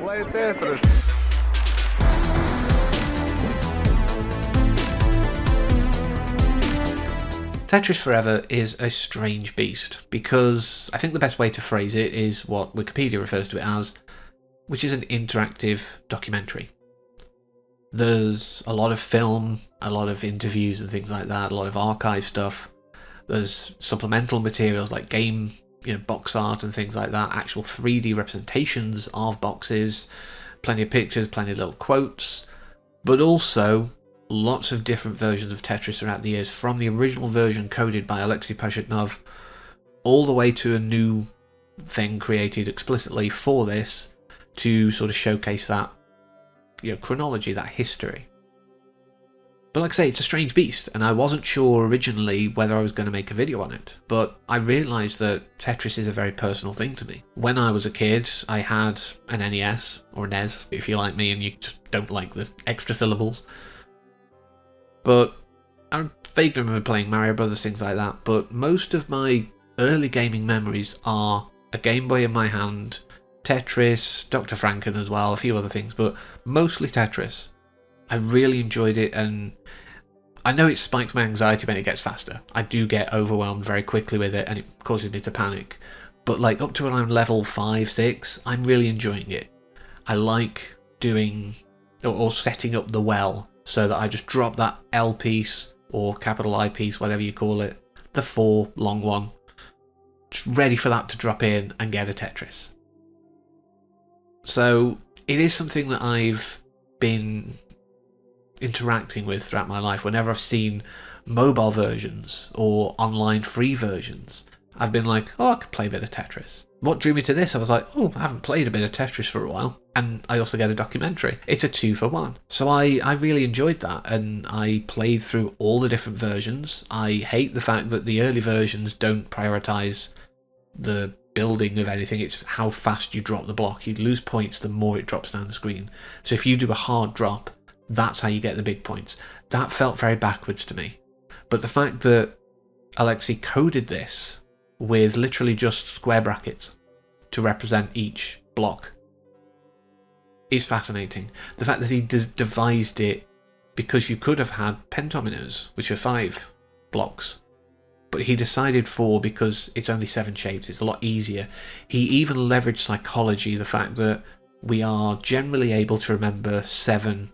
Play Tetris. Tetris Forever is a strange beast because I think the best way to phrase it is what Wikipedia refers to it as, which is an interactive documentary. There's a lot of film, a lot of interviews and things like that, a lot of archive stuff. There's supplemental materials like game, box art and things like that, actual 3D representations of boxes, plenty of pictures, plenty of little quotes, but also lots of different versions of Tetris throughout the years, from the original version coded by Alexei Pashitnov all the way to a new thing created explicitly for this to sort of showcase that chronology, that history. But like I say, it's a strange beast, and I wasn't sure originally whether I was going to make a video on it, but I realised that Tetris is a very personal thing to me. When I was a kid, I had an NES, or NES, if you like me and you just don't like the extra syllables. But I vaguely remember playing Mario Brothers, things like that, but most of my early gaming memories are a Game Boy in my hand, Tetris, Dr. Franken as well, a few other things, but mostly Tetris. I really enjoyed it, and I know it spikes my anxiety when it gets faster. I do get overwhelmed very quickly with it, and it causes me to panic. But like up to around level 5, 6, I'm really enjoying it. I like doing, or setting up the well, so that I just drop that L piece, or capital I piece, whatever you call it, the 4 long one, just ready for that to drop in and get a Tetris. So it is something that I've been interacting with throughout my life. Whenever I've seen mobile versions or online free versions, I've been like, oh, I could play a bit of Tetris. What drew me to this, I was like, oh, I haven't played a bit of Tetris for a while, and I also get a documentary. It's a 2-for-1. So I really enjoyed that, and I played through all the different versions. I hate the fact that the early versions don't prioritise the building of anything. It's how fast you drop the block. You lose points the more it drops down the screen. So if you do a hard drop, that's how you get the big points. That felt very backwards to me. But the fact that Alexei coded this with literally just square brackets to represent each block is fascinating. The fact that he devised it, because you could have had pentominoes, which are 5 blocks, but he decided 4 because it's only 7 shapes. It's a lot easier. He even leveraged psychology, the fact that we are generally able to remember 7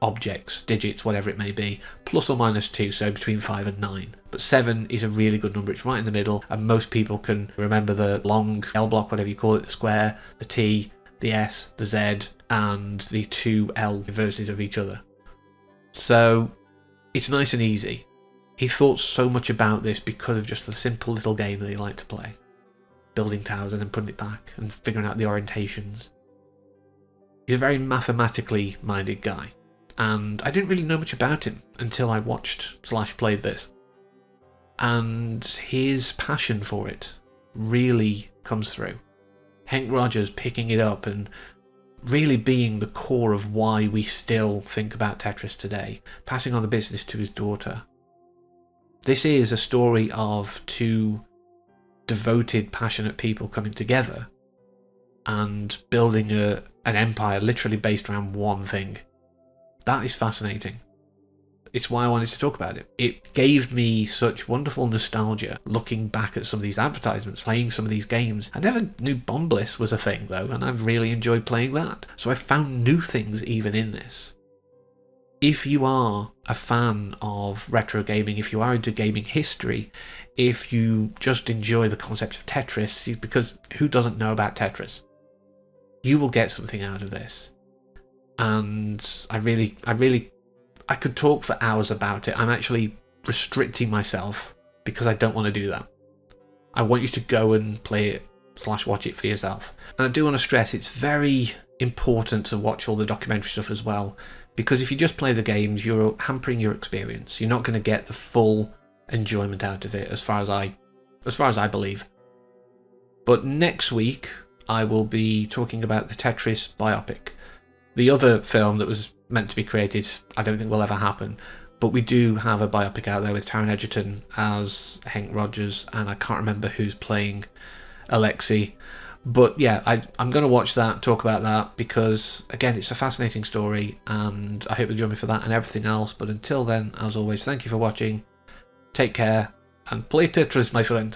objects, digits, whatever it may be, plus or minus 2, so between 5 and 9. But 7 is a really good number. It's right in the middle, and most people can remember the long L block, whatever you call it, the square, the T, the S, the Z, and the 2 L versions of each other. So it's nice and easy. He thought so much about this because of just the simple little game that he liked to play. Building towers and then putting it back and figuring out the orientations. He's a very mathematically minded guy. And I didn't really know much about him until I watched/played this. And his passion for it really comes through. Hank Rogers picking it up and really being the core of why we still think about Tetris today, passing on the business to his daughter. This is a story of 2 devoted, passionate people coming together and building an empire literally based around one thing. That is fascinating. It's why I wanted to talk about it. It gave me such wonderful nostalgia looking back at some of these advertisements, playing some of these games. I never knew Bomb Bliss was a thing though, and I've really enjoyed playing that. So I found new things even in this. If you are a fan of retro gaming, if you are into gaming history, if you just enjoy the concept of Tetris, because who doesn't know about Tetris? You will get something out of this. And I could talk for hours about it. I'm actually restricting myself because I don't want to do that. I want you to go and play it /watch it for yourself. And I do want to stress it's very important to watch all the documentary stuff as well, because if you just play the games, you're hampering your experience. You're not going to get the full enjoyment out of it, as far as I believe. But next week, I will be talking about the Tetris biopic. The other film that was meant to be created, I don't think will ever happen, but we do have a biopic out there with Taron Egerton as Hank Rogers, and I can't remember who's playing Alexei, But yeah, I'm going to watch that, talk about that, because again, it's a fascinating story, and I hope you join me for that and everything else. But until then, as always, thank you for watching, take care, and play Tetris, my friend.